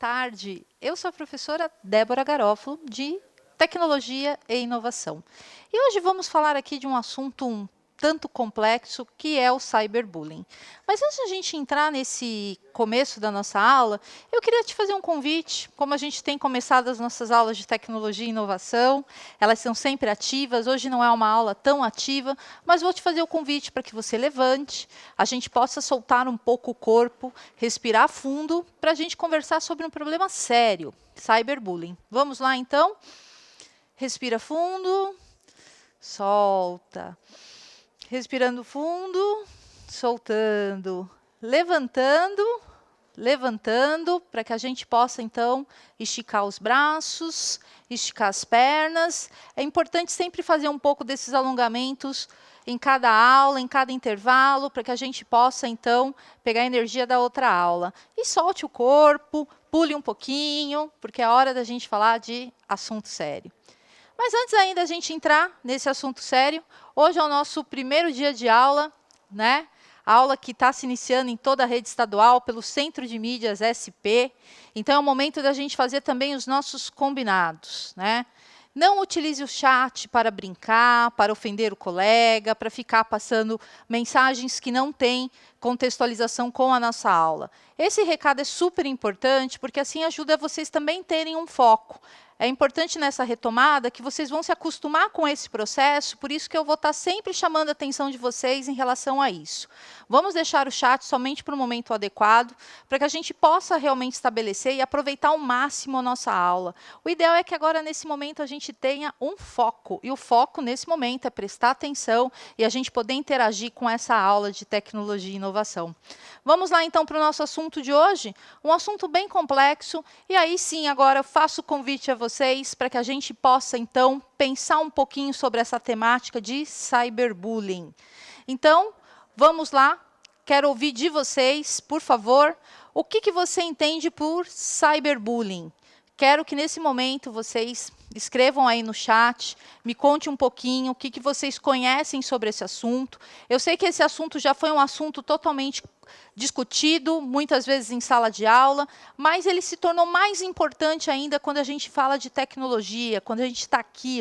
tarde. Eu sou a professora Débora Garofalo, de Tecnologia e Inovação. E hoje vamos falar aqui de um assunto um tanto complexo, que é o cyberbullying. Mas antes de a gente entrar nesse começo da nossa aula, eu queria te fazer um convite. Como a gente tem começado as nossas aulas de tecnologia e inovação, elas são sempre ativas, hoje não é uma aula tão ativa, mas vou te fazer o convite para que você levante, a gente possa soltar um pouco o corpo, respirar fundo, para a gente conversar sobre um problema sério, cyberbullying. Vamos lá, então? Respira fundo, solta. Respirando fundo, soltando, levantando, para que a gente possa, então, esticar os braços, esticar as pernas. É importante sempre fazer um pouco desses alongamentos em cada aula, em cada intervalo, para que a gente possa, então, pegar a energia da outra aula. E solte o corpo, pule um pouquinho, porque é hora da gente falar de assunto sério. Mas antes ainda da gente entrar nesse assunto sério, hoje é o nosso primeiro dia de aula, né? A aula que está se iniciando em toda a rede estadual pelo Centro de Mídias SP. Então, é o momento da gente fazer também os nossos combinados, né? Não utilize o chat para brincar, para ofender o colega, para ficar passando mensagens que não têm contextualização com a nossa aula. Esse recado é super importante, porque assim ajuda vocês também terem um foco. É importante nessa retomada que vocês vão se acostumar com esse processo, por isso que eu vou estar sempre chamando a atenção de vocês em relação a isso. Vamos deixar o chat somente para o momento adequado, para que a gente possa realmente estabelecer e aproveitar ao máximo a nossa aula. O ideal é que agora, nesse momento, a gente tenha um foco, e o foco, nesse momento, é prestar atenção e a gente poder interagir com essa aula de tecnologia e inovação. Vamos lá, então, para o nosso assunto de hoje, um assunto bem complexo, e aí sim, agora eu faço o convite a vocês para que a gente possa, então, pensar um pouquinho sobre essa temática de cyberbullying. Então, vamos lá, quero ouvir de vocês, por favor, o que você entende por cyberbullying? Quero que, nesse momento, vocês escrevam aí no chat, me conte um pouquinho o que vocês conhecem sobre esse assunto. Eu sei que esse assunto já foi um assunto totalmente discutido, muitas vezes em sala de aula, mas ele se tornou mais importante ainda quando a gente fala de tecnologia, quando a gente está aqui,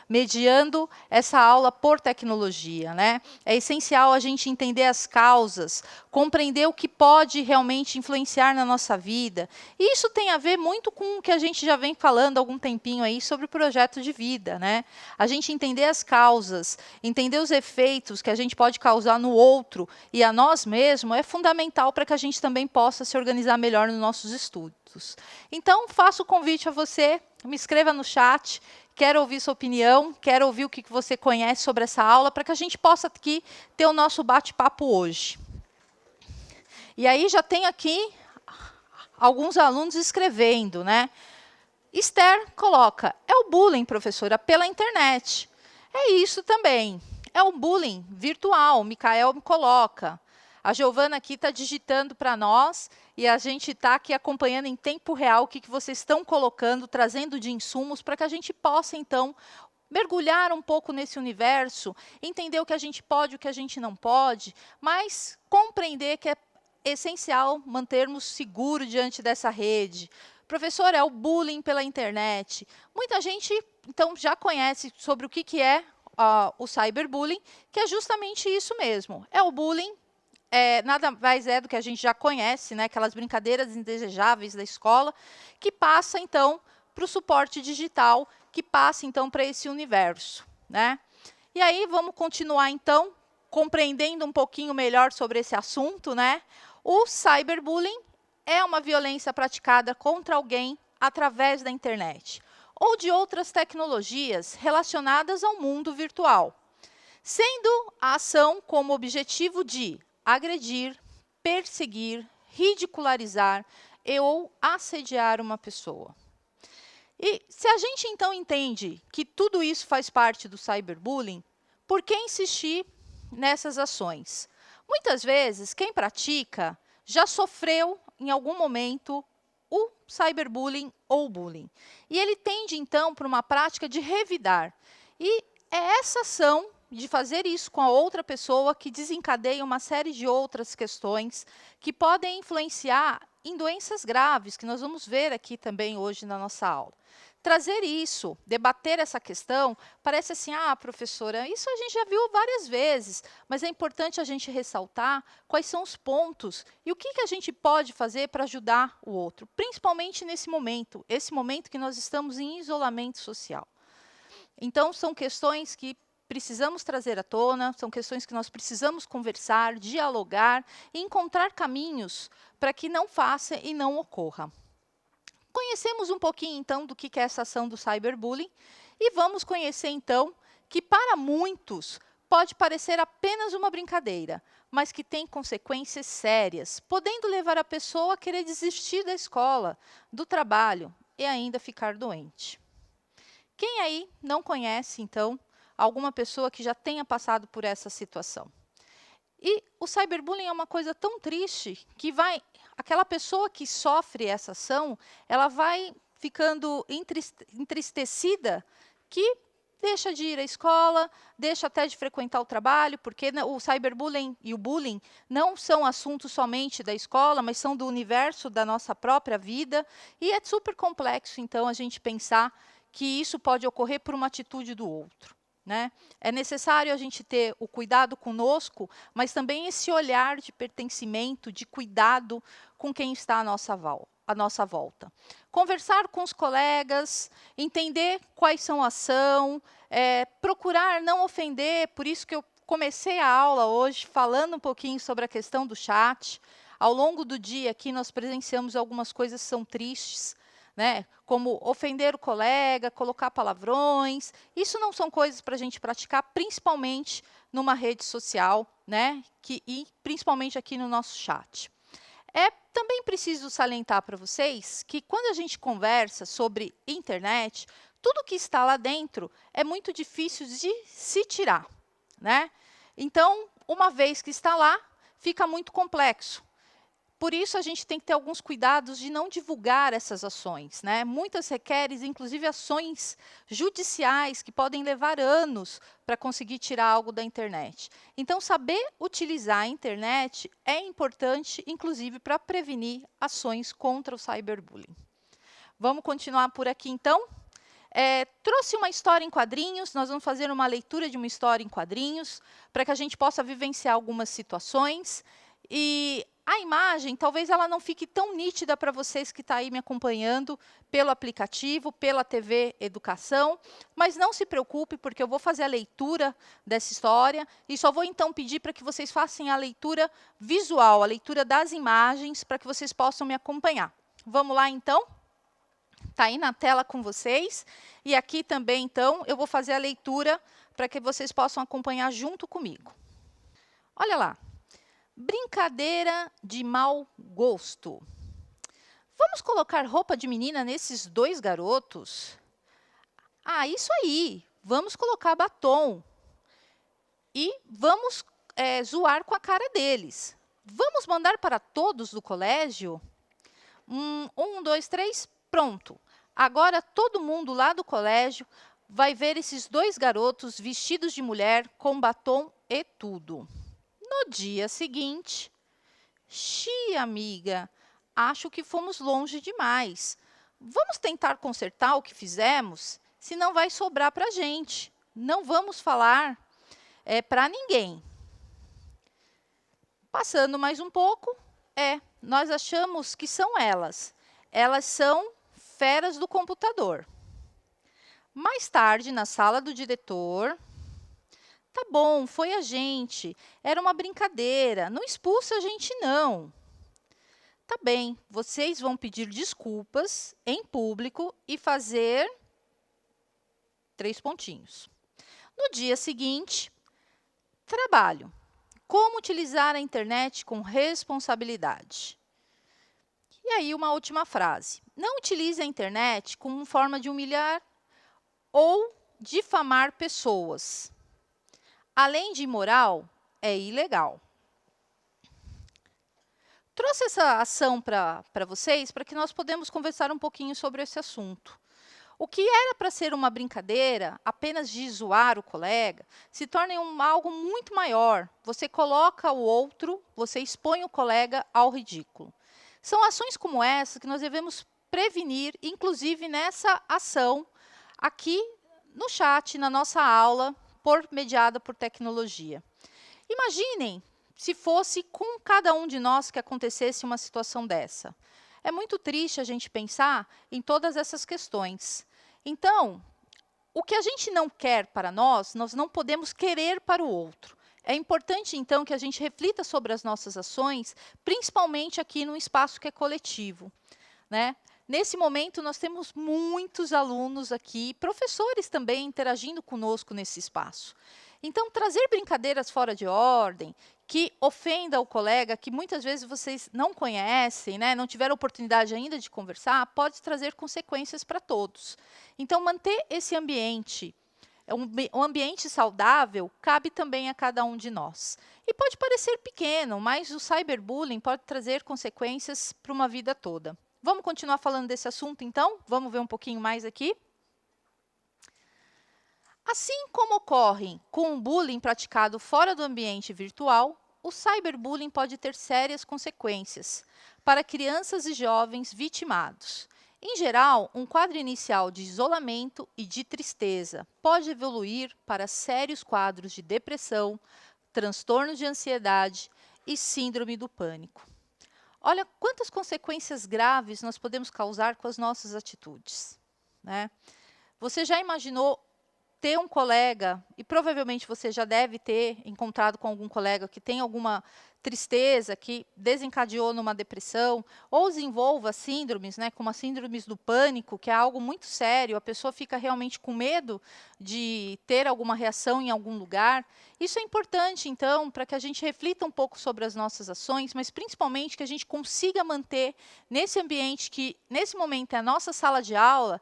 mediando essa aula por tecnologia, né? É essencial a gente entender as causas, compreender o que pode realmente influenciar na nossa vida. E isso tem a ver muito com o que a gente já vem falando há algum tempinho aí sobre o projeto de vida, né? A gente entender as causas, entender os efeitos que a gente pode causar no outro e a nós mesmos é fundamental para que a gente também possa se organizar melhor nos nossos estudos. Então, faço o convite a você, me escreva no chat, quero ouvir sua opinião, quero ouvir o que você conhece sobre essa aula, para que a gente possa aqui ter o nosso bate-papo hoje. E aí já tem aqui alguns alunos escrevendo, né? Esther coloca, é o bullying, professora, pela internet. É isso também, é o bullying virtual, Micael me coloca. A Giovana aqui está digitando para nós e a gente está aqui acompanhando em tempo real o que vocês estão colocando, trazendo de insumos para que a gente possa, então, mergulhar um pouco nesse universo, entender o que a gente pode, o que a gente não pode, mas compreender que é essencial mantermos seguro diante dessa rede. Professor, é o bullying pela internet. Muita gente, então, já conhece sobre o que é o cyberbullying, que é justamente isso mesmo. É o bullying. Nada mais é do que a gente já conhece, né? Aquelas brincadeiras indesejáveis da escola, que passa, então, para o suporte digital, que passa, então, para esse universo, né? E aí, vamos continuar, então, compreendendo um pouquinho melhor sobre esse assunto, né? O cyberbullying é uma violência praticada contra alguém através da internet ou de outras tecnologias relacionadas ao mundo virtual, sendo a ação como objetivo de agredir, perseguir, ridicularizar ou assediar uma pessoa. E se a gente, então, entende que tudo isso faz parte do cyberbullying, por que insistir nessas ações? Muitas vezes, quem pratica já sofreu, em algum momento, o cyberbullying ou bullying. E ele tende, então, para uma prática de revidar. E é essa ação de fazer isso com a outra pessoa que desencadeia uma série de outras questões que podem influenciar em doenças graves, que nós vamos ver aqui também hoje na nossa aula. Trazer isso, debater essa questão, parece assim, professora, isso a gente já viu várias vezes, mas é importante a gente ressaltar quais são os pontos e o que a gente pode fazer para ajudar o outro, principalmente nesse momento, esse momento que nós estamos em isolamento social. Então, são questões que precisamos trazer à tona, são questões que nós precisamos conversar, dialogar e encontrar caminhos para que não faça e não ocorra. Conhecemos um pouquinho, então, do que é essa ação do cyberbullying e vamos conhecer, então, que para muitos pode parecer apenas uma brincadeira, mas que tem consequências sérias, podendo levar a pessoa a querer desistir da escola, do trabalho e ainda ficar doente. Quem aí não conhece, então, alguma pessoa que já tenha passado por essa situação? E o cyberbullying é uma coisa tão triste que aquela pessoa que sofre essa ação, ela vai ficando entristecida que deixa de ir à escola, deixa até de frequentar o trabalho, porque o cyberbullying e o bullying não são assuntos somente da escola, mas são do universo da nossa própria vida, e é super complexo, então, a gente pensar que isso pode ocorrer por uma atitude do outro. Né? É necessário a gente ter o cuidado conosco, mas também esse olhar de pertencimento, de cuidado com quem está à nossa volta. Conversar com os colegas, entender quais são a ação, procurar não ofender, por isso que eu comecei a aula hoje falando um pouquinho sobre a questão do chat. Ao longo do dia aqui nós presenciamos algumas coisas que são tristes, né? Como ofender o colega, colocar palavrões. Isso não são coisas para a gente praticar, principalmente numa rede social, né? E principalmente aqui no nosso chat. É também preciso salientar para vocês que quando a gente conversa sobre internet, tudo que está lá dentro é muito difícil de se tirar, né? Então, uma vez que está lá, fica muito complexo. Por isso, a gente tem que ter alguns cuidados de não divulgar essas ações, né? Muitas requerem, inclusive, ações judiciais que podem levar anos para conseguir tirar algo da internet. Então, saber utilizar a internet é importante, inclusive, para prevenir ações contra o cyberbullying. Vamos continuar por aqui, então? Trouxe uma história em quadrinhos, nós vamos fazer uma leitura de uma história em quadrinhos, para que a gente possa vivenciar algumas situações. E a imagem, talvez ela não fique tão nítida para vocês que estão aí me acompanhando pelo aplicativo, pela TV Educação, mas não se preocupe, porque eu vou fazer a leitura dessa história e só vou então pedir para que vocês façam a leitura visual, a leitura das imagens, para que vocês possam me acompanhar. Vamos lá, então? Está aí na tela com vocês. E aqui também, então, eu vou fazer a leitura para que vocês possam acompanhar junto comigo. Olha lá. Brincadeira de mau gosto. Vamos colocar roupa de menina nesses dois garotos? Isso aí. Vamos colocar batom. E vamos zoar com a cara deles. Vamos mandar para todos do colégio? 1, 2, 3, pronto. Agora todo mundo lá do colégio vai ver esses dois garotos vestidos de mulher com batom e tudo. No dia seguinte, amiga, acho que fomos longe demais. Vamos tentar consertar o que fizemos, senão vai sobrar para a gente. Não vamos falar para ninguém. Passando mais um pouco, nós achamos que são elas. Elas são feras do computador. Mais tarde, na sala do diretor... Tá bom, foi a gente. Era uma brincadeira. Não expulsa a gente, não. Tá bem, vocês vão pedir desculpas em público e fazer 3 pontinhos. No dia seguinte, trabalho. Como utilizar a internet com responsabilidade? E aí, uma última frase. Não utilize a internet como forma de humilhar ou difamar pessoas. Além de imoral, é ilegal. Trouxe essa ação para vocês para que nós podemos conversar um pouquinho sobre esse assunto. O que era para ser uma brincadeira, apenas de zoar o colega, se torna algo muito maior. Você coloca o outro, você expõe o colega ao ridículo. São ações como essa que nós devemos prevenir, inclusive nessa ação aqui no chat, na nossa aula, mediada por tecnologia. Imaginem se fosse com cada um de nós que acontecesse uma situação dessa. É muito triste a gente pensar em todas essas questões. Então, o que a gente não quer para nós não podemos querer para o outro. É importante, então, que a gente reflita sobre as nossas ações, principalmente aqui no espaço que é coletivo, né? Nesse momento, nós temos muitos alunos aqui, professores também, interagindo conosco nesse espaço. Então, trazer brincadeiras fora de ordem, que ofenda o colega, que muitas vezes vocês não conhecem, né, não tiveram oportunidade ainda de conversar, pode trazer consequências para todos. Então, manter esse ambiente, um ambiente saudável, cabe também a cada um de nós. E pode parecer pequeno, mas o cyberbullying pode trazer consequências para uma vida toda. Vamos continuar falando desse assunto, então? Vamos ver um pouquinho mais aqui? Assim como ocorre com o bullying praticado fora do ambiente virtual, o cyberbullying pode ter sérias consequências para crianças e jovens vitimados. Em geral, um quadro inicial de isolamento e de tristeza pode evoluir para sérios quadros de depressão, transtornos de ansiedade e síndrome do pânico. Olha quantas consequências graves nós podemos causar com as nossas atitudes, né? Você já imaginou ter um colega, e provavelmente você já deve ter encontrado com algum colega que tem alguma tristeza, que desencadeou numa depressão, ou desenvolva síndromes, né, como as síndromes do pânico, que é algo muito sério, a pessoa fica realmente com medo de ter alguma reação em algum lugar. Isso é importante, então, para que a gente reflita um pouco sobre as nossas ações, mas principalmente que a gente consiga manter nesse ambiente que, nesse momento, é a nossa sala de aula,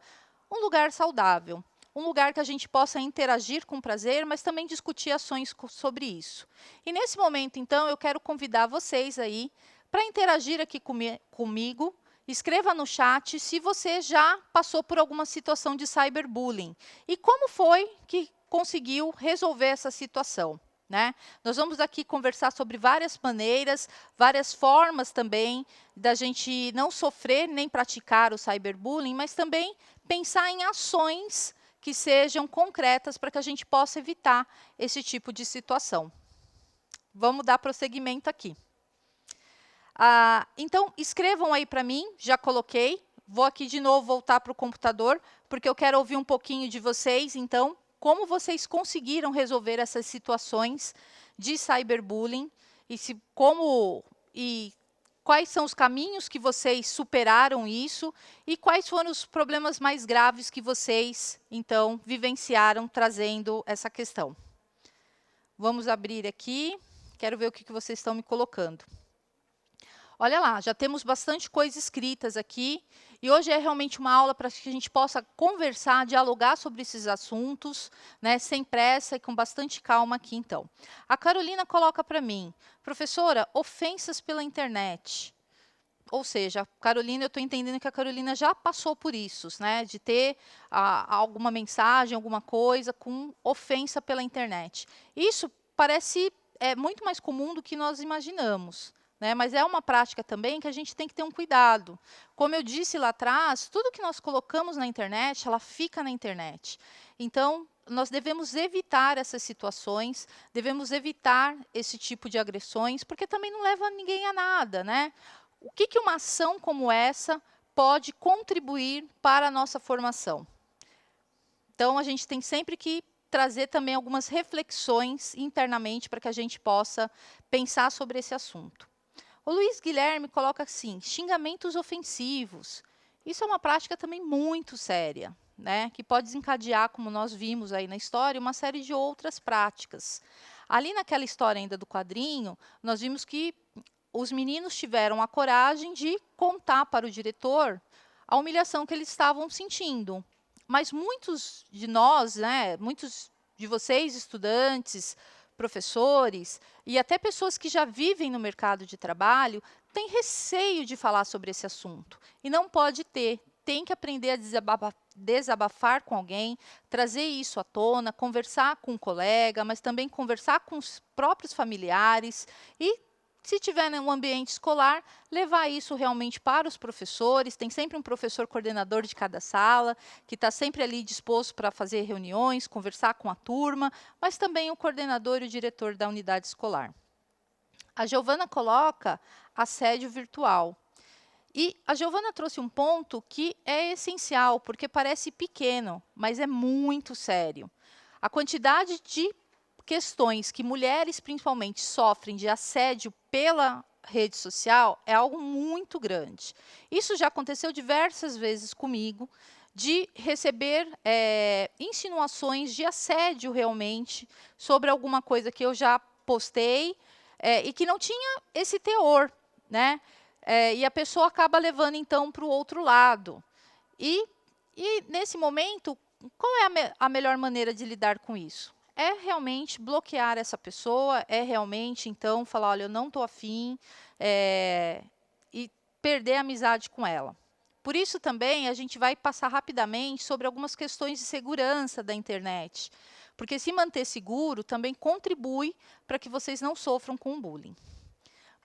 um lugar saudável. Um lugar que a gente possa interagir com prazer, mas também discutir ações sobre isso. E nesse momento, então, eu quero convidar vocês aí para interagir aqui comigo. Escreva no chat se você já passou por alguma situação de cyberbullying e como foi que conseguiu resolver essa situação, né? Nós vamos aqui conversar sobre várias maneiras, várias formas também da gente não sofrer nem praticar o cyberbullying, mas também pensar em ações que sejam concretas para que a gente possa evitar esse tipo de situação. Vamos dar prosseguimento aqui. Então, escrevam aí para mim, já coloquei. Vou aqui de novo voltar para o computador, porque eu quero ouvir um pouquinho de vocês, então, como vocês conseguiram resolver essas situações de cyberbullying e quais são os caminhos que vocês superaram isso e quais foram os problemas mais graves que vocês, então, vivenciaram trazendo essa questão. Vamos abrir aqui. Quero ver o que vocês estão me colocando. Olha lá, já temos bastante coisa escritas aqui. E hoje é realmente uma aula para que a gente possa conversar, dialogar sobre esses assuntos, né, sem pressa e com bastante calma aqui, então. A Carolina coloca para mim, professora, ofensas pela internet. Ou seja, Carolina, eu estou entendendo que a Carolina já passou por isso, né, de ter alguma mensagem, alguma coisa com ofensa pela internet. Isso parece muito mais comum do que nós imaginamos, né, mas é uma prática também que a gente tem que ter um cuidado. Como eu disse lá atrás, tudo que nós colocamos na internet, ela fica na internet. Então, nós devemos evitar essas situações, devemos evitar esse tipo de agressões, porque também não leva ninguém a nada, né? O que uma ação como essa pode contribuir para a nossa formação? Então, a gente tem sempre que trazer também algumas reflexões internamente para que a gente possa pensar sobre esse assunto. O Luiz Guilherme coloca assim, xingamentos ofensivos. Isso é uma prática também muito séria, né, que pode desencadear, como nós vimos aí na história, uma série de outras práticas. Ali naquela história ainda do quadrinho, nós vimos que os meninos tiveram a coragem de contar para o diretor a humilhação que eles estavam sentindo. Mas muitos de nós, né, muitos de vocês, estudantes, professores e até pessoas que já vivem no mercado de trabalho, têm receio de falar sobre esse assunto. E não pode ter. Tem que aprender a desabafar com alguém, trazer isso à tona, conversar com um colega, mas também conversar com os próprios familiares e se tiver um ambiente escolar, levar isso realmente para os professores. Tem sempre um professor coordenador de cada sala, que está sempre ali disposto para fazer reuniões, conversar com a turma, mas também o coordenador e o diretor da unidade escolar. A Giovana coloca assédio virtual. E a Giovana trouxe um ponto que é essencial, porque parece pequeno, mas é muito sério. A quantidade de questões que mulheres, principalmente, sofrem de assédio pela rede social é algo muito grande. Isso já aconteceu diversas vezes comigo, de receber insinuações de assédio realmente sobre alguma coisa que eu já postei e que não tinha esse teor, né? E a pessoa acaba levando, então, para o outro lado. E, nesse momento, qual é a melhor maneira de lidar com isso? É realmente bloquear essa pessoa, é realmente, então, falar, olha, eu não estou afim, e perder a amizade com ela. Por isso, também, a gente vai passar rapidamente sobre algumas questões de segurança da internet, porque se manter seguro também contribui para que vocês não sofram com o bullying.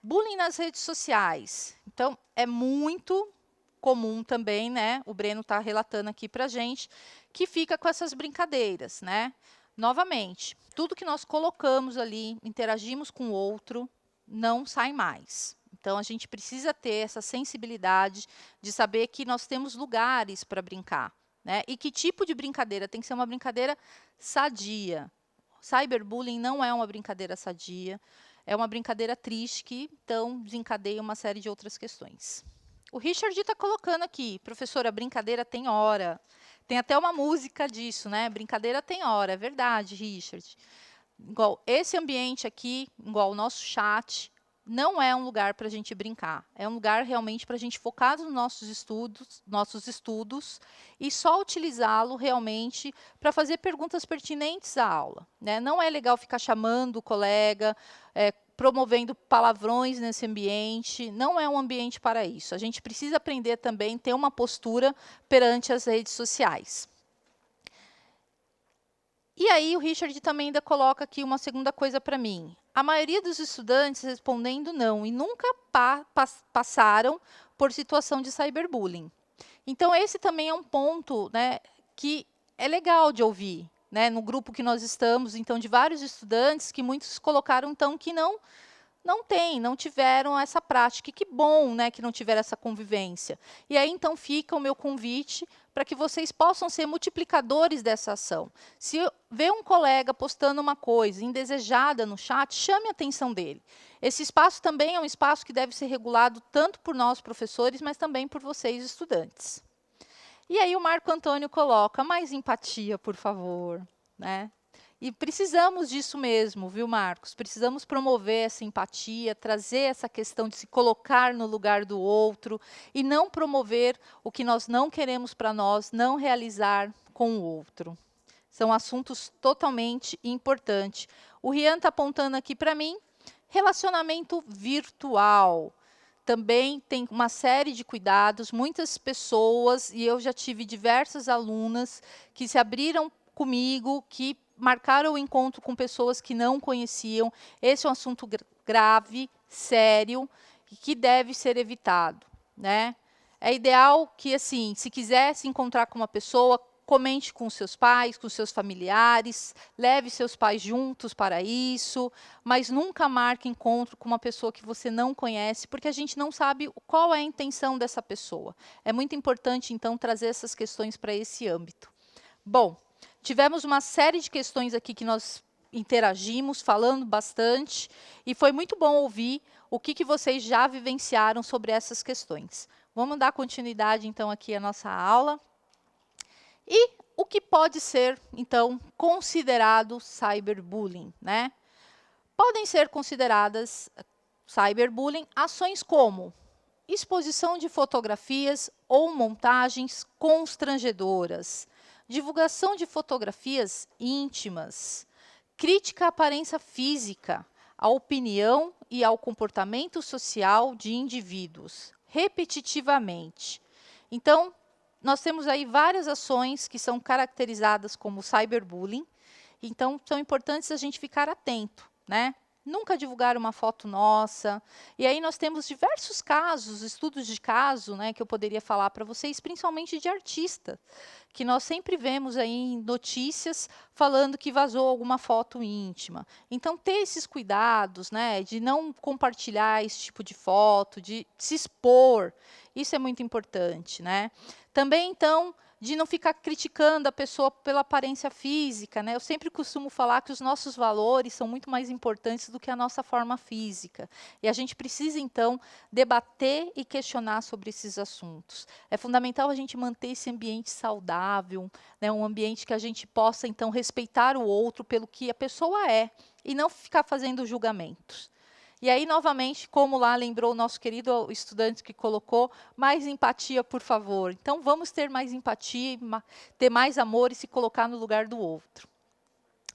Bullying nas redes sociais. Então, é muito comum também, né? O Breno está relatando aqui para a gente, que fica com essas brincadeiras, né? Novamente, tudo que nós colocamos ali, interagimos com o outro, não sai mais. Então, a gente precisa ter essa sensibilidade de saber que nós temos lugares para brincar, né? E que tipo de brincadeira? Tem que ser uma brincadeira sadia. Cyberbullying não é uma brincadeira sadia, é uma brincadeira triste que, então, desencadeia uma série de outras questões. O Richard está colocando aqui, professora, brincadeira tem hora. Tem até uma música disso, né? Brincadeira tem hora, é verdade, Richard. Igual esse ambiente aqui, igual o nosso chat, não é um lugar para a gente brincar. É um lugar realmente para a gente focar nos nossos estudos e só utilizá-lo realmente para fazer perguntas pertinentes à aula, né? Não é legal ficar chamando o colega, promovendo palavrões nesse ambiente, não é um ambiente para isso. A gente precisa aprender também a ter uma postura perante as redes sociais. E aí o Richard também ainda coloca aqui uma segunda coisa para mim. A maioria dos estudantes respondendo não e nunca passaram por situação de cyberbullying. Então, esse também é um ponto, né, que é legal de ouvir, né, no grupo que nós estamos, então, de vários estudantes, que muitos colocaram, então, que não tiveram essa prática. E que bom, né, que não tiveram essa convivência. E aí, então, fica o meu convite para que vocês possam ser multiplicadores dessa ação. Se vê um colega postando uma coisa indesejada no chat, chame a atenção dele. Esse espaço também é um espaço que deve ser regulado tanto por nós, professores, mas também por vocês, estudantes. E aí o Marco Antônio coloca, mais empatia, por favor, né? E precisamos disso mesmo, viu, Marcos? Precisamos promover essa empatia, trazer essa questão de se colocar no lugar do outro e não promover o que nós não queremos para nós, não realizar com o outro. São assuntos totalmente importantes. O Rian está apontando aqui para mim, relacionamento virtual. Também tem uma série de cuidados, muitas pessoas, e eu já tive diversas alunas que se abriram comigo, que marcaram o encontro com pessoas que não conheciam. Esse é um assunto grave, sério, e que deve ser evitado, né? É ideal que, assim, se quiser se encontrar com uma pessoa, comente com seus pais, com seus familiares, leve seus pais juntos para isso, mas nunca marque encontro com uma pessoa que você não conhece, porque a gente não sabe qual é a intenção dessa pessoa. É muito importante, então, trazer essas questões para esse âmbito. Bom, tivemos uma série de questões aqui que nós interagimos, falando bastante, e foi muito bom ouvir o que vocês já vivenciaram sobre essas questões. Vamos dar continuidade, então, aqui à nossa aula. E o que pode ser, então, considerado cyberbullying, né? Podem ser consideradas cyberbullying ações como exposição de fotografias ou montagens constrangedoras, divulgação de fotografias íntimas, crítica à aparência física, à opinião e ao comportamento social de indivíduos, repetitivamente. Então, nós temos aí várias ações que são caracterizadas como cyberbullying, então são importantes a gente ficar atento, né? nunca divulgar uma foto nossa. E aí nós temos diversos casos, estudos de caso, né, que eu poderia falar para vocês, principalmente de artista, que nós sempre vemos aí em notícias falando que vazou alguma foto íntima. Então, ter esses cuidados, né, de não compartilhar esse tipo de foto, de se expor, isso é muito importante, né? Também, então, de não ficar criticando a pessoa pela aparência física, né? Eu sempre costumo falar que os nossos valores são muito mais importantes do que a nossa forma física. E a gente precisa, então, debater e questionar sobre esses assuntos. É fundamental a gente manter esse ambiente saudável, né? Um ambiente que a gente possa, então, respeitar o outro pelo que a pessoa é e não ficar fazendo julgamentos. E aí, novamente, como lá lembrou o nosso querido estudante que colocou, mais empatia, por favor. Então, vamos ter mais empatia, ter mais amor e se colocar no lugar do outro.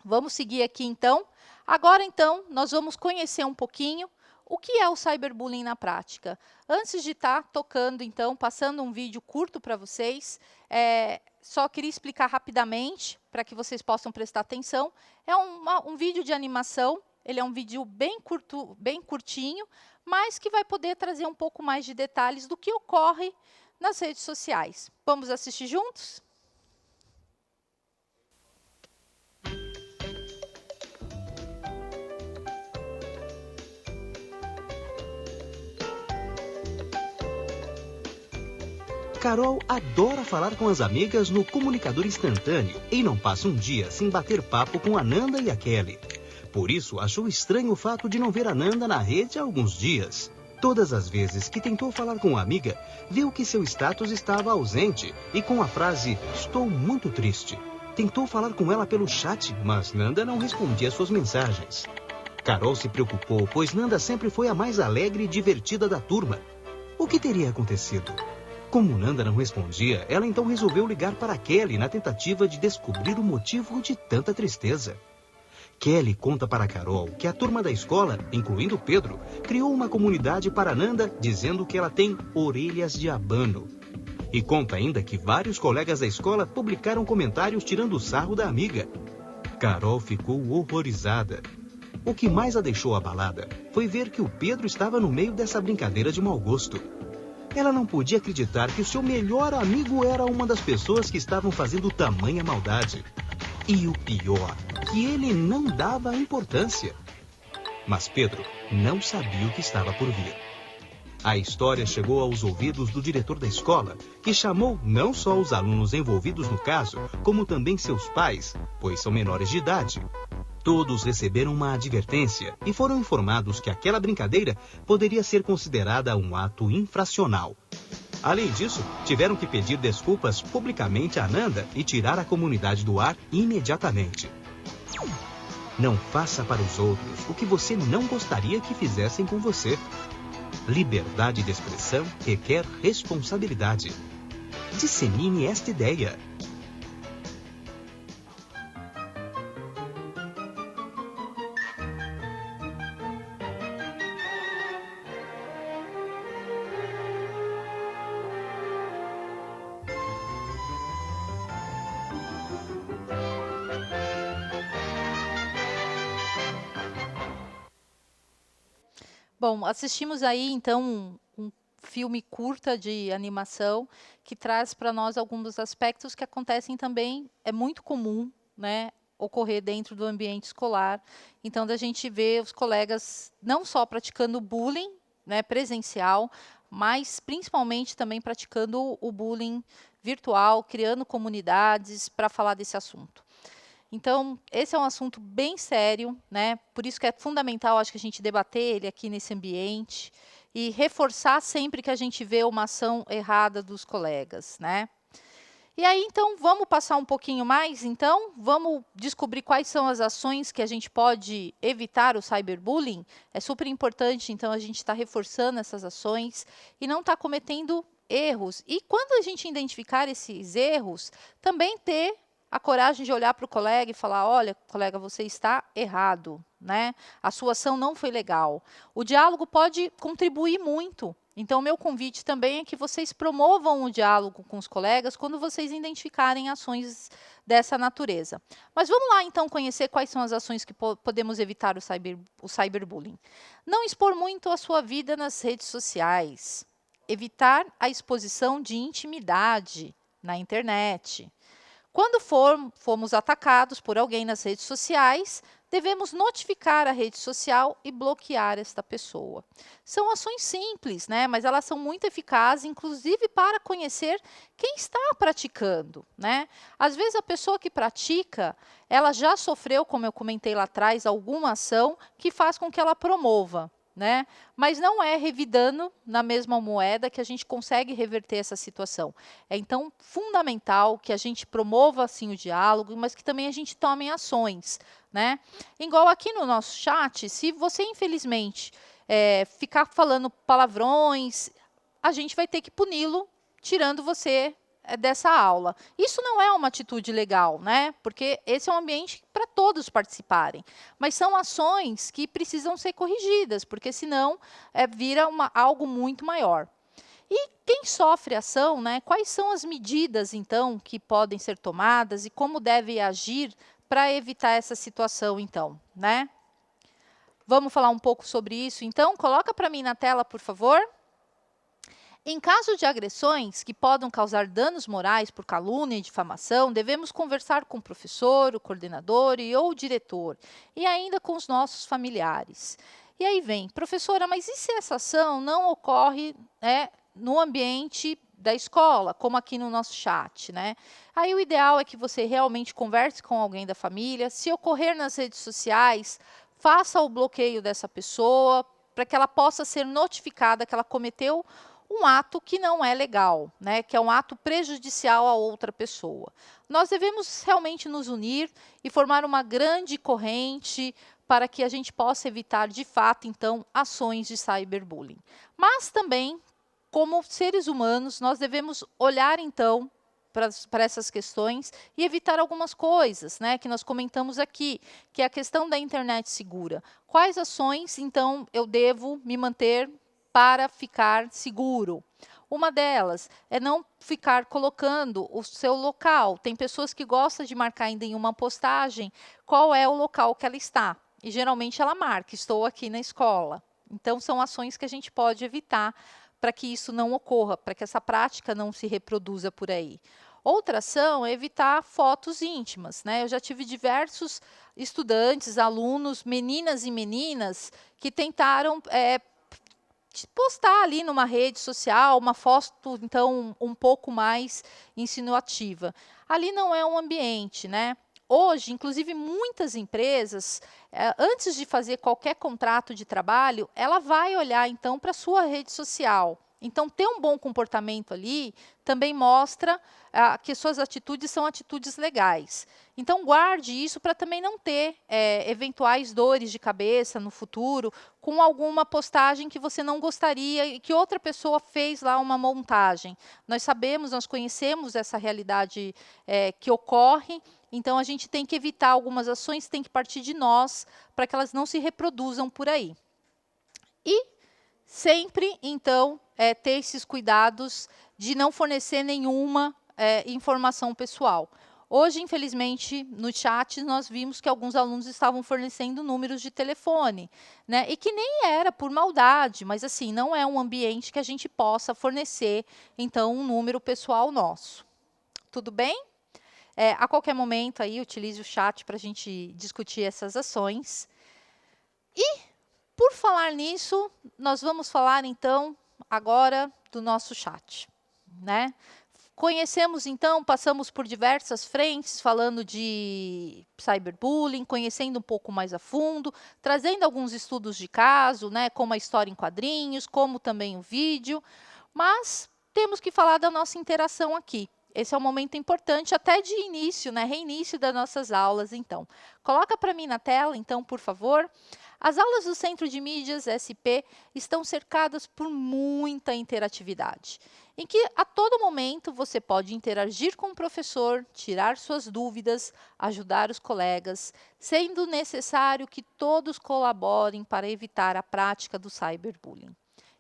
Vamos seguir aqui, então. Agora, então, nós vamos conhecer um pouquinho o que é o cyberbullying na prática. Antes de estar tocando, então, passando um vídeo curto para vocês, só queria explicar rapidamente, para que vocês possam prestar atenção. É um vídeo de animação. Ele é um vídeo bem curtinho, mas que vai poder trazer um pouco mais de detalhes do que ocorre nas redes sociais. Vamos assistir juntos? Carol adora falar com as amigas no comunicador instantâneo e não passa um dia sem bater papo com a Nanda e a Kelly. Por isso, achou estranho o fato de não ver a Nanda na rede há alguns dias. Todas as vezes que tentou falar com a amiga, viu que seu status estava ausente e com a frase "estou muito triste". Tentou falar com ela pelo chat, mas Nanda não respondia suas mensagens. Carol se preocupou, pois Nanda sempre foi a mais alegre e divertida da turma. O que teria acontecido? Como Nanda não respondia, ela então resolveu ligar para Kelly na tentativa de descobrir o motivo de tanta tristeza. Kelly conta para Carol que a turma da escola, incluindo Pedro, criou uma comunidade para Nanda dizendo que ela tem orelhas de abano. E conta ainda que vários colegas da escola publicaram comentários tirando sarro da amiga. Carol ficou horrorizada. O que mais a deixou abalada foi ver que o Pedro estava no meio dessa brincadeira de mau gosto. Ela não podia acreditar que o seu melhor amigo era uma das pessoas que estavam fazendo tamanha maldade. E o pior, que ele não dava importância. Mas Pedro não sabia o que estava por vir. A história chegou aos ouvidos do diretor da escola, que chamou não só os alunos envolvidos no caso, como também seus pais, pois são menores de idade. Todos receberam uma advertência e foram informados que aquela brincadeira poderia ser considerada um ato infracional. Além disso, tiveram que pedir desculpas publicamente a Nanda e tirar a comunidade do ar imediatamente. Não faça para os outros o que você não gostaria que fizessem com você. Liberdade de expressão requer responsabilidade. Dissemine esta ideia. Bom, assistimos aí, então, um filme curta de animação que traz para nós alguns dos aspectos que acontecem também, é muito comum, né, ocorrer dentro do ambiente escolar. Então, da gente ver os colegas não só praticando bullying, né, presencial, mas principalmente também praticando o bullying virtual, criando comunidades para falar desse assunto. Então, esse é um assunto bem sério, né? Por isso que é fundamental, acho que a gente debater ele aqui nesse ambiente e reforçar sempre que a gente vê uma ação errada dos colegas, né? E aí, então, vamos passar um pouquinho mais, então? Vamos descobrir quais são as ações que a gente pode evitar o cyberbullying? É super importante, então, a gente estar reforçando essas ações e não estar cometendo erros. E quando a gente identificar esses erros, também ter a coragem de olhar para o colega e falar, olha, colega, você está errado, né? A sua ação não foi legal. O diálogo pode contribuir muito. Então, o meu convite também é que vocês promovam o diálogo com os colegas quando vocês identificarem ações dessa natureza. Mas vamos lá, então, conhecer quais são as ações que podemos evitar o cyberbullying. Não expor muito a sua vida nas redes sociais. Evitar a exposição de intimidade na internet. Quando fomos atacados por alguém nas redes sociais, devemos notificar a rede social e bloquear esta pessoa. São ações simples, né? Mas elas são muito eficazes, inclusive para conhecer quem está praticando, né? Às vezes a pessoa que pratica, ela já sofreu, como eu comentei lá atrás, alguma ação que faz com que ela promova, né? Mas não é revidando na mesma moeda que a gente consegue reverter essa situação. É então fundamental que a gente promova assim o diálogo, mas que também a gente tome ações, né? Igual aqui no nosso chat, se você infelizmente ficar falando palavrões, a gente vai ter que puni-lo, tirando você dessa aula. Isso não é uma atitude legal, né? Porque esse é um ambiente para todos participarem. Mas são ações que precisam ser corrigidas, porque senão vira algo muito maior. E quem sofre ação, né? Quais são as medidas, então, que podem ser tomadas e como deve agir para evitar essa situação, então, né? Vamos falar um pouco sobre isso, então? Coloca para mim na tela, por favor. Em caso de agressões que podem causar danos morais por calúnia e difamação, devemos conversar com o professor, o coordenador ou o diretor, e ainda com os nossos familiares. E aí vem, professora, mas e se essa ação não ocorre no ambiente da escola, como aqui no nosso chat, né? Aí o ideal é que você realmente converse com alguém da família. Se ocorrer nas redes sociais, faça o bloqueio dessa pessoa, para que ela possa ser notificada que ela cometeu um ato que não é legal, né? Que é um ato prejudicial a outra pessoa. Nós devemos realmente nos unir e formar uma grande corrente para que a gente possa evitar, de fato, então, ações de cyberbullying. Mas também, como seres humanos, nós devemos olhar, então, para essas questões e evitar algumas coisas, né, que nós comentamos aqui, que é a questão da internet segura. Quais ações, então, eu devo me manter para ficar seguro? Uma delas é não ficar colocando o seu local. Tem pessoas que gostam de marcar ainda em uma postagem qual é o local que ela está. E geralmente ela marca, estou aqui na escola. Então, são ações que a gente pode evitar para que isso não ocorra, para que essa prática não se reproduza por aí. Outra ação é evitar fotos íntimas, né? Eu já tive diversos estudantes, alunos, meninas e meninas, que tentaram postar ali numa rede social uma foto, então, um pouco mais insinuativa. Ali não é um ambiente, né? Hoje, inclusive, muitas empresas, antes de fazer qualquer contrato de trabalho, ela vai olhar, então, para a sua rede social. Então, ter um bom comportamento ali também mostra que suas atitudes são atitudes legais. Então, guarde isso para também não ter eventuais dores de cabeça no futuro com alguma postagem que você não gostaria e que outra pessoa fez lá uma montagem. Nós sabemos, nós conhecemos essa realidade que ocorre, então a gente tem que evitar algumas ações, tem que partir de nós para que elas não se reproduzam por aí. E sempre, então, ter esses cuidados de não fornecer nenhuma informação pessoal. Hoje, infelizmente, no chat, nós vimos que alguns alunos estavam fornecendo números de telefone, né? E que nem era por maldade, mas assim, não é um ambiente que a gente possa fornecer, então, um número pessoal nosso. Tudo bem? A qualquer momento, aí, utilize o chat para a gente discutir essas ações. E, por falar nisso, nós vamos falar, então, agora do nosso chat, né? Conhecemos, então, passamos por diversas frentes, falando de cyberbullying, conhecendo um pouco mais a fundo, trazendo alguns estudos de caso, né, como a história em quadrinhos, como também o vídeo, mas temos que falar da nossa interação aqui. Esse é um momento importante, até de início, né, reinício das nossas aulas, então. Coloca para mim na tela, então, por favor. As aulas do Centro de Mídias SP estão cercadas por muita interatividade, em que a todo momento você pode interagir com o professor, tirar suas dúvidas, ajudar os colegas, sendo necessário que todos colaborem para evitar a prática do cyberbullying.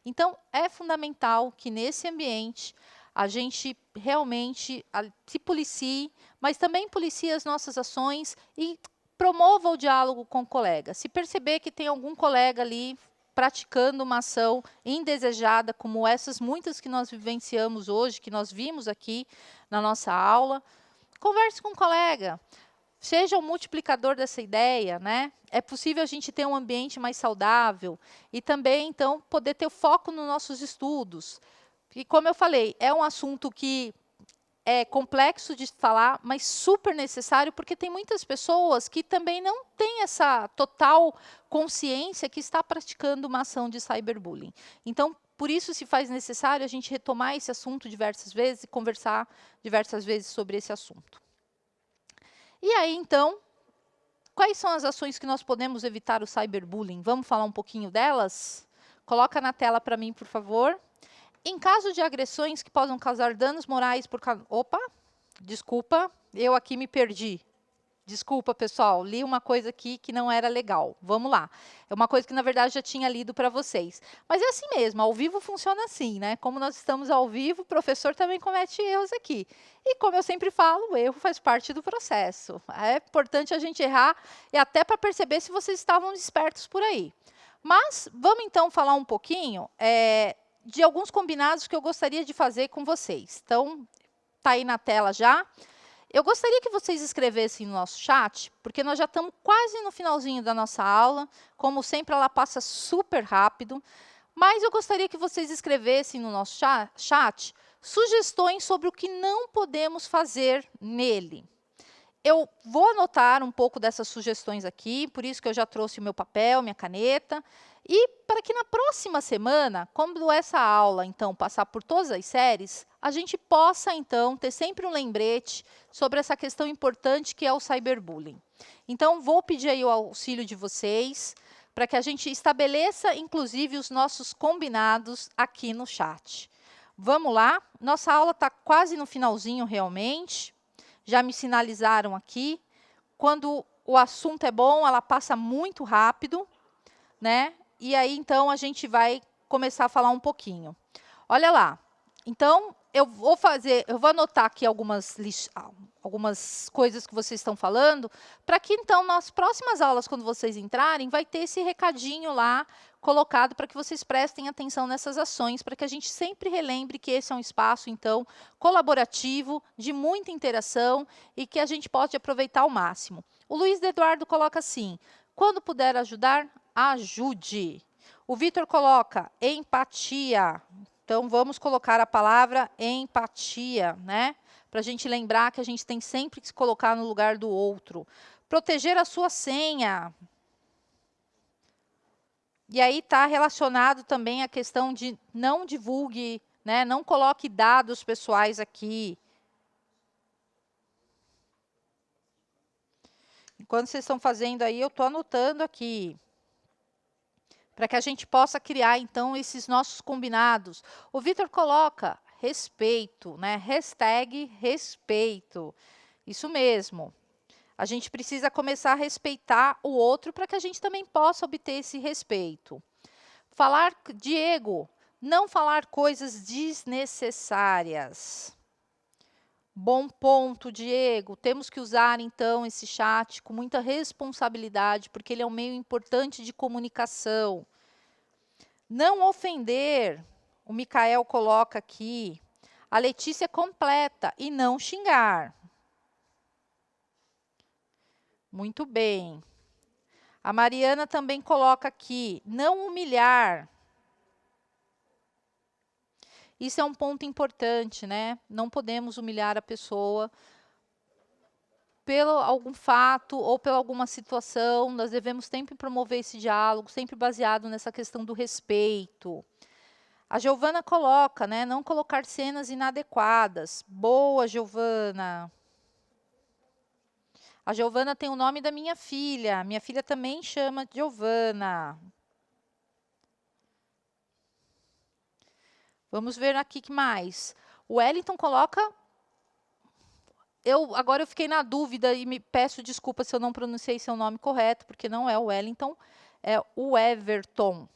Então, é fundamental que nesse ambiente a gente realmente se policie, mas também policie as nossas ações e promova o diálogo com o colega. Se perceber que tem algum colega ali praticando uma ação indesejada, como essas muitas que nós vivenciamos hoje, que nós vimos aqui na nossa aula, converse com o colega. Seja o multiplicador dessa ideia, né? É possível a gente ter um ambiente mais saudável e também, então, poder ter foco nos nossos estudos. E, como eu falei, é um assunto que é complexo de falar, mas super necessário, porque tem muitas pessoas que também não têm essa total consciência que está praticando uma ação de cyberbullying. Então, por isso se faz necessário a gente retomar esse assunto diversas vezes e conversar diversas vezes sobre esse assunto. E aí, então, quais são as ações que nós podemos evitar o cyberbullying? Vamos falar um pouquinho delas? Coloca na tela para mim, por favor. Em caso de agressões que possam causar danos morais por... Opa, desculpa, eu aqui me perdi. Desculpa, pessoal, li uma coisa aqui que não era legal. Vamos lá. É uma coisa que, na verdade, já tinha lido para vocês. Mas é assim mesmo, ao vivo funciona assim, né? Como nós estamos ao vivo, o professor também comete erros aqui. E como eu sempre falo, o erro faz parte do processo. É importante a gente errar e até para perceber se vocês estavam espertos por aí. Mas vamos, então, falar um pouquinho de alguns combinados que eu gostaria de fazer com vocês. Então, está aí na tela já. Eu gostaria que vocês escrevessem no nosso chat, porque nós já estamos quase no finalzinho da nossa aula. Como sempre, ela passa super rápido. Mas eu gostaria que vocês escrevessem no nosso chat sugestões sobre o que não podemos fazer nele. Eu vou anotar um pouco dessas sugestões aqui, por isso que eu já trouxe o meu papel, minha caneta. E para que na próxima semana, quando essa aula, então, passar por todas as séries, a gente possa, então, ter sempre um lembrete sobre essa questão importante que é o cyberbullying. Então, vou pedir aí o auxílio de vocês para que a gente estabeleça, inclusive, os nossos combinados aqui no chat. Vamos lá? Nossa aula está quase no finalzinho, realmente. Já me sinalizaram aqui. Quando o assunto é bom, ela passa muito rápido, né? E aí, então, a gente vai começar a falar um pouquinho. Olha lá. Então, eu vou anotar aqui algumas coisas que vocês estão falando, para que, então, nas próximas aulas, quando vocês entrarem, vai ter esse recadinho lá colocado para que vocês prestem atenção nessas ações, para que a gente sempre relembre que esse é um espaço, então, colaborativo, de muita interação e que a gente pode aproveitar ao máximo. O Luiz Eduardo coloca assim: quando puder ajudar, ajude. O Vitor coloca empatia. Então, vamos colocar a palavra empatia, né? Para a gente lembrar que a gente tem sempre que se colocar no lugar do outro. Proteger a sua senha. E aí está relacionado também a questão de não divulgue, né? Não coloque dados pessoais aqui. Enquanto vocês estão fazendo aí, eu estou anotando aqui, para que a gente possa criar, então, esses nossos combinados. O Vitor coloca respeito, né? Hashtag respeito. Isso mesmo. A gente precisa começar a respeitar o outro para que a gente também possa obter esse respeito. Falar, Diego, não falar coisas desnecessárias. Bom ponto, Diego. Temos que usar, então, esse chat com muita responsabilidade, porque ele é um meio importante de comunicação. Não ofender, o Micael coloca aqui. A Letícia completa e não xingar. Muito bem. A Mariana também coloca aqui, não humilhar. Isso é um ponto importante, né? Não podemos humilhar a pessoa pelo algum fato ou pela alguma situação. Nós devemos sempre promover esse diálogo, sempre baseado nessa questão do respeito. A Giovana coloca, né? Não colocar cenas inadequadas. Boa, Giovana. A Giovana tem o nome da minha filha. Minha filha também chama Giovana. Vamos ver aqui que mais. O Wellington coloca... Agora eu fiquei na dúvida e me peço desculpa se eu não pronunciei seu nome correto, porque não é o Wellington, é o Everton.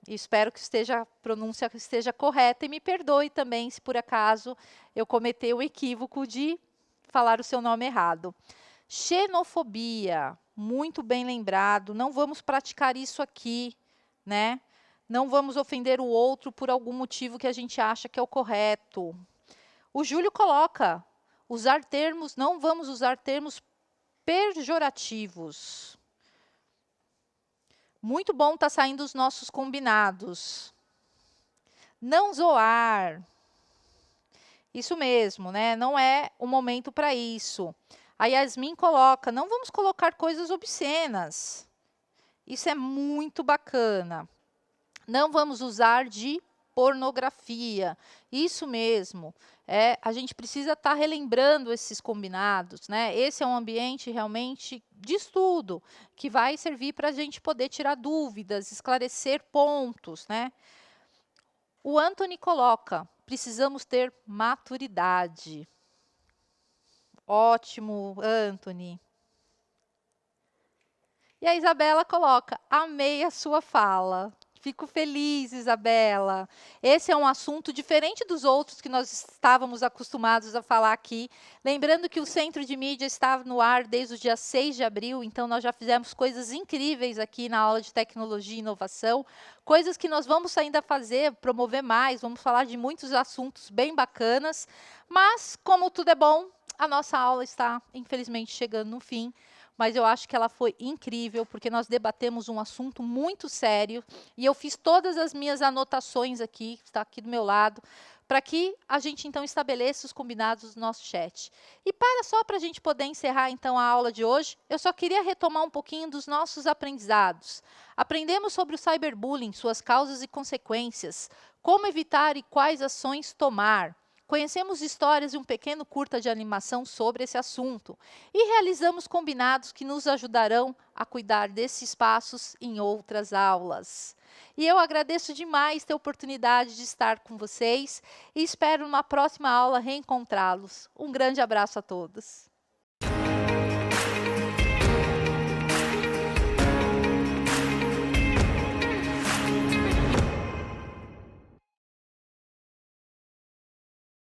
Espero que a pronúncia esteja correta e me perdoe também se por acaso eu cometer o equívoco de falar o seu nome errado. Xenofobia, muito bem lembrado, não vamos praticar isso aqui, né? Não vamos ofender o outro por algum motivo que a gente acha que é o correto. O Júlio coloca, não vamos usar termos pejorativos. Muito bom tá saindo os nossos combinados. Não zoar. Isso mesmo, né? Não é o momento para isso. A Yasmin coloca, não vamos colocar coisas obscenas. Isso é muito bacana. Não vamos usar de pornografia. Isso mesmo. A gente precisa estar relembrando esses combinados, né? Esse é um ambiente realmente de estudo, que vai servir para a gente poder tirar dúvidas, esclarecer pontos, né? O Anthony coloca, precisamos ter maturidade. Ótimo, Anthony. E a Isabela coloca, amei a sua fala. Fico feliz, Isabela. Esse é um assunto diferente dos outros que nós estávamos acostumados a falar aqui. Lembrando que o Centro de Mídia está no ar desde o dia 6 de abril, então nós já fizemos coisas incríveis aqui na aula de tecnologia e inovação, coisas que nós vamos ainda fazer, promover mais, vamos falar de muitos assuntos bem bacanas, mas como tudo é bom, a nossa aula está, infelizmente, chegando no fim. Mas eu acho que ela foi incrível, porque nós debatemos um assunto muito sério, e eu fiz todas as minhas anotações aqui, está aqui do meu lado, para que a gente, então, estabeleça os combinados do nosso chat. E só para a gente poder encerrar, então, a aula de hoje, eu só queria retomar um pouquinho dos nossos aprendizados. Aprendemos sobre o cyberbullying, suas causas e consequências, como evitar e quais ações tomar. Conhecemos histórias e um pequeno curta de animação sobre esse assunto e realizamos combinados que nos ajudarão a cuidar desses espaços em outras aulas. E eu agradeço demais ter a oportunidade de estar com vocês e espero numa próxima aula reencontrá-los. Um grande abraço a todos.